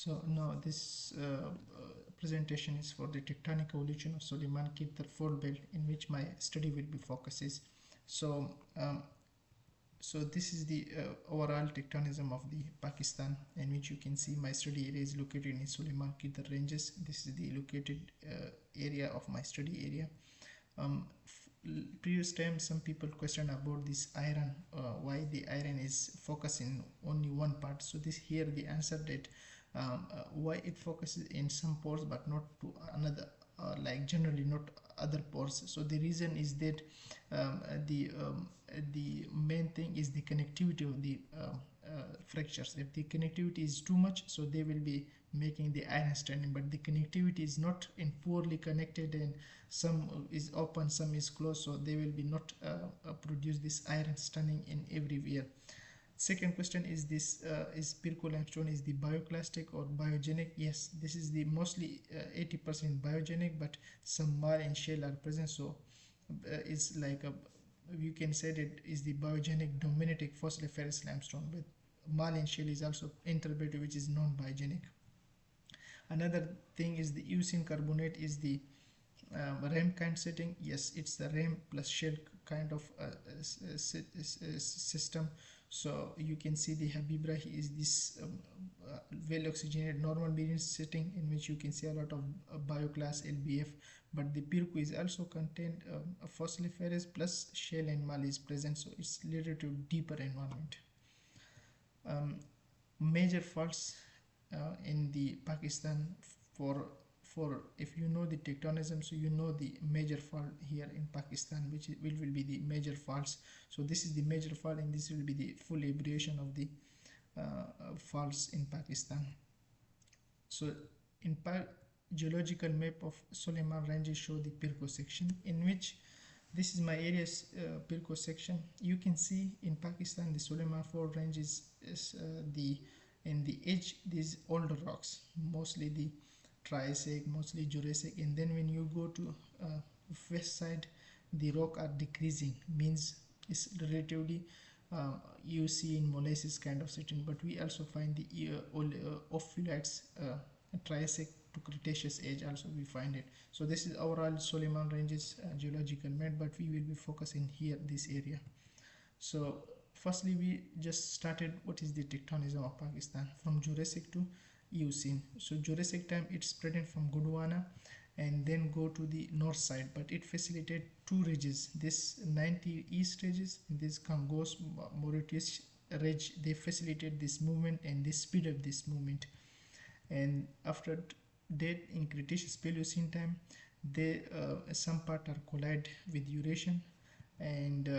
So now this presentation is for the tectonic evolution of Sulaiman Kirthar fault belt, in which my study will be focuses. So so this is the overall tectonism of the Pakistan, in which you can see my study area is located in Sulaiman Kirthar ranges. This is the located area of my study area. Previous time some people questioned about this iron, why the iron is focusing only one part. So this here the answer that why it focuses in some pores but not to another, like generally not other pores. So the reason is that the main thing is the connectivity of the fractures. If the connectivity is too much, so they will be making the iron stranding, but the connectivity is not in poorly connected and some is open, some is closed, so they will be not produce this iron stranding in everywhere. Second question is this, is Pirco limestone is the bioclastic or biogenic? Yes, this is the mostly 80% biogenic, but some marl and shale are present, so it's like a, you can say that is the biogenic dominating fossiliferous limestone, but marl and shale is also interpreted, which is non-biogenic. Another thing is the Eurasian carbonate is the RAM kind setting. Yes, it's the RAM plus shale kind of system. So you can see the Habibra is this well oxygenated normal marine setting, in which you can see a lot of bioclass LBF, but the Pirco is also contained fossiliferous plus shale and marl is present, so it's related to deeper environment. Major faults in the Pakistan for if you know the tectonism, so you know the major fault here in Pakistan, which will be the major faults. So this is the major fault, and this will be the full abbreviation of the faults in Pakistan. So in geological map of Sulaiman ranges show the Pirco section, in which this is my area's Pirco section. You can see in Pakistan the Sulaiman fault range is in the edge these older rocks, mostly the Triassic, mostly Jurassic, and then when you go to west side, the rock are decreasing, means it's relatively you see in molasses kind of setting, but we also find the ophiolites, Triassic to Cretaceous age also we find it. So this is overall Sulaiman ranges geological map, but we will be focusing here this area. So firstly we just started what is the tectonism of Pakistan from Jurassic to Eocene. So Jurassic time it's spreading from Gondwana and then go to the north side, but it facilitated two ridges, this 90 east ridges, this Kangos Mauritius ridge. They facilitate this movement and they speed up this movement. And after that in Cretaceous Paleocene time, they some part are collide with Eurasian, and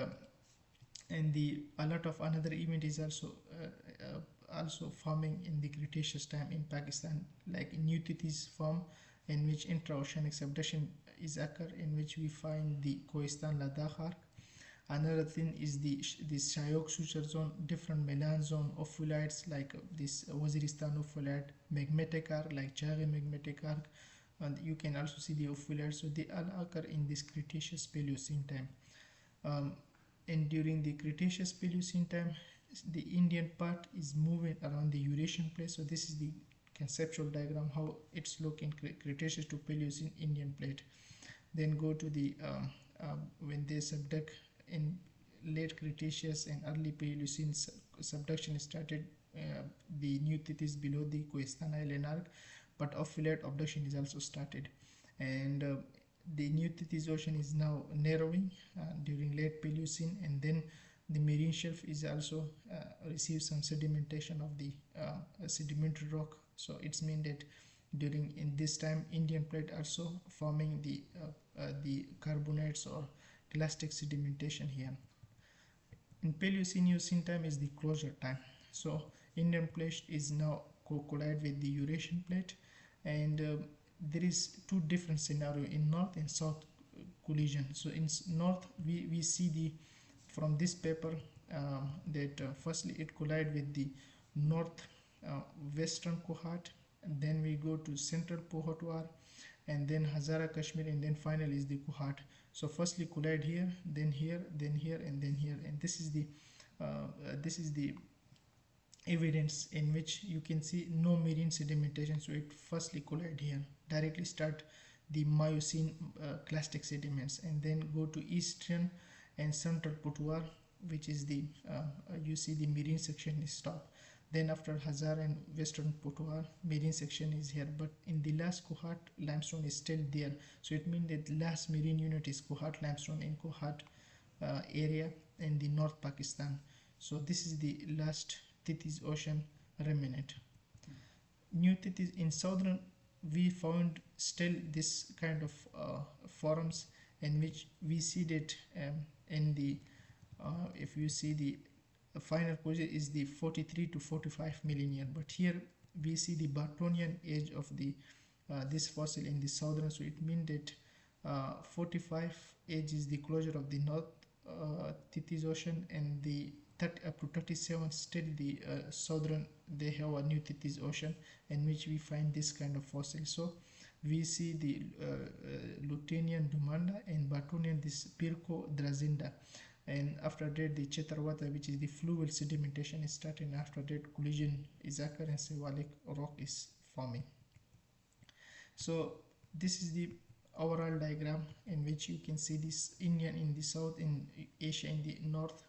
the a lot of another event is also forming in the Cretaceous time in Pakistan, like new Tethys form, in which intraoceanic subduction is occur, in which we find the Kohistan Ladakh arc. Another thing is the Shayok suture zone, different Melan zone ophiolites like this Waziristan ophiolite, magmatic arc like Chaghe magmatic arc, and you can also see the ophiolites. So they all occur in this Cretaceous Paleocene time. And during the Cretaceous Paleocene time, the Indian part is moving around the Eurasian plate. So this is the conceptual diagram how it's looking Cretaceous to Paleocene Indian plate. Then go to the when they subduct in late Cretaceous and early Paleocene, subduction started, the new Tethys below the Kohistan Island arc, but ophiolite abduction is also started, and the new Tethys ocean is now narrowing during late Paleocene, and then the marine shelf is also receives some sedimentation of the sedimentary rock. So it's mean that during in this time Indian plate also forming the carbonates or clastic sedimentation here. In Paleocene Eocene time is the closure time. So Indian plate is now collide with the Eurasian plate, and there is two different scenario in north and south collision. So in north we see the from this paper that firstly it collide with the north western cohort, and then we go to central Pohotwar, and then Hazara Kashmir, and then finally is the cohort. So firstly collide here, then here, then here, and then here, and this is the evidence in which you can see no marine sedimentation, so it firstly collide here, directly start the Miocene clastic sediments, and then go to eastern and central Putuar, which is the you see the marine section is stopped. Then after Hazar and western Putuar, marine section is here, but in the last Kohat limestone is still there, so it means that last marine unit is Kohat limestone in Kohat area in the North Pakistan. So this is the last Tethys Ocean remnant. New Tethys in southern, we found still this kind of forms in which we see that in the if you see the final position is the 43 to 45 million year, but here we see the Bartonian age of the this fossil in the southern, so it means that 45 age is the closure of the North Tethys Ocean, and the 30 up to 37 still the southern, they have a New Tethys Ocean in which we find this kind of fossil. So we see the Lutanian Dumanda and Bartonian this Pirco Drazinda, and after that the Chetarwata, which is the fluvial sedimentation, is starting. After that collision is occurring and Sevalic rock is forming. So this is the overall diagram in which you can see this Indian in the south, in Asia in the north,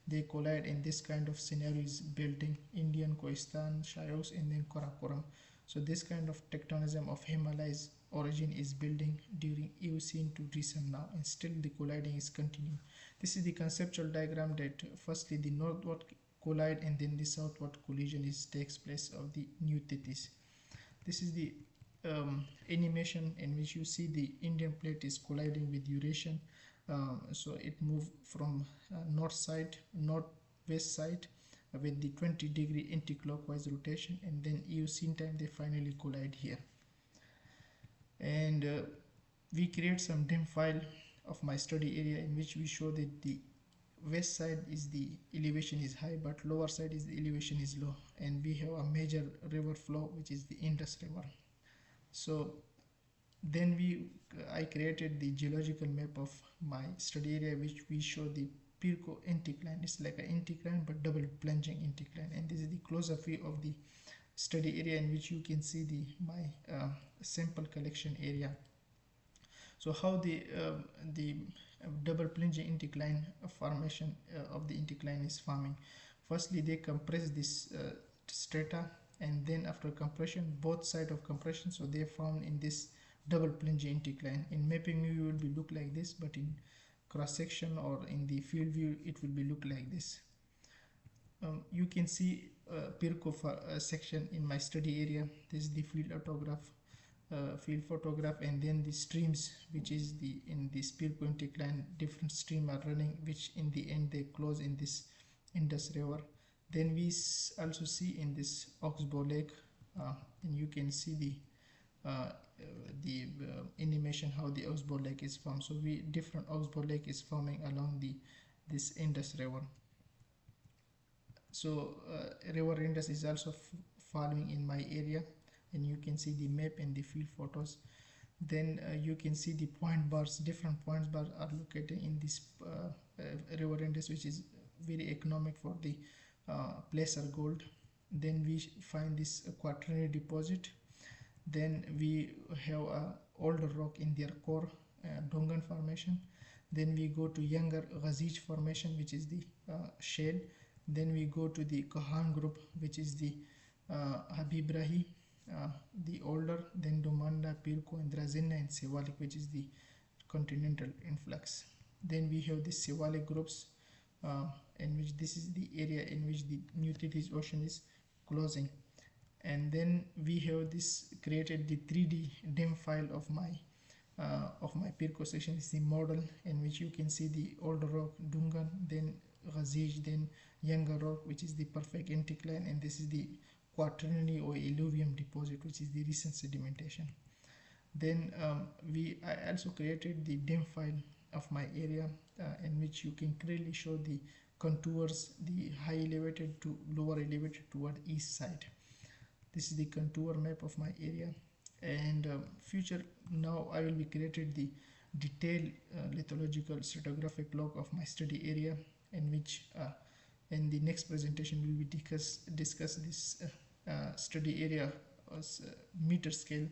they collide in this kind of scenarios, building Indian, Khoistan, Shayos, and then Karakoram. So this kind of tectonism of Himalayas origin is building during Eocene to recent now, and still the colliding is continuing. This is the conceptual diagram that firstly the northward collide and then the southward collision takes place of the New Tethys. This is the animation in which you see the Indian plate is colliding with Eurasian. So it moved from northwest side with the 20-degree anti-clockwise rotation, and then Eocene time they finally collide here. And we create some dim file of my study area in which we show that the west side is the elevation is high, but lower side is the elevation is low, and we have a major river flow which is the Indus River. So then I created the geological map of my study area, which we show the Pirco anticline. It's like an anticline but double plunging anticline, and this is the close-up view of the study area in which you can see my sample collection area. So how the double plunging anticline formation of the anticline is forming. Firstly, they compress this strata, and then after compression, both sides of compression, so they found in this double plunging anticline. In mapping view, it will be look like this, but in cross section or in the field view, it will be look like this. You can see Pirco section in my study area. This is the field photograph, and then the streams, which is the in this Pirco anticline, different streams are running, which in the end they close in this Indus River. Then we also see in this Oxbow Lake, and you can see the animation how the Oxbow Lake is formed. So different Oxbow Lake is forming along this Indus River. So River Indus is also following in my area, and you can see the map and the field photos. Then you can see the point bars, different points bars are located in this River Indus, which is very economic for the placer gold. Then we find this quaternary deposit. Then we have a older rock in their core, Dongan formation. Then we go to younger Ghazij formation, which is the shale. Then we go to the Kahan group, which is the Habibrahi, the older. Then Domanda, Pirco, and Drazinna, and Sevalik, which is the continental influx. Then we have the Sevalik groups, in which this is the area in which the New Tethys Ocean is closing. And then we have this created the 3D dim file of my Pirco section. Is the model in which you can see the older rock Dungan, then Ghazij, then younger rock, which is the perfect anticline, and this is the quaternary or alluvium deposit, which is the recent sedimentation. Then I also created the dim file of my area, in which you can clearly show the contours, the high elevated to lower elevated toward east side. This is the contour map of my area. And future, now I will be created the detailed lithological stratigraphic log of my study area, in which In the next presentation, we will discuss this study area as meter scale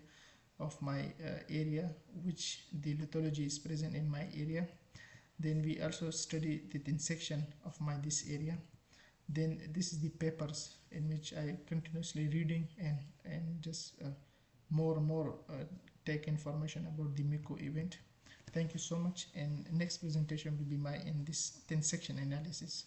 of my area, which the lithology is present in my area. Then we also study the thin section of my this area. Then this is the papers in which I continuously reading and just more take information about the MECO event. Thank you so much, and next presentation will be my in this thin section analysis.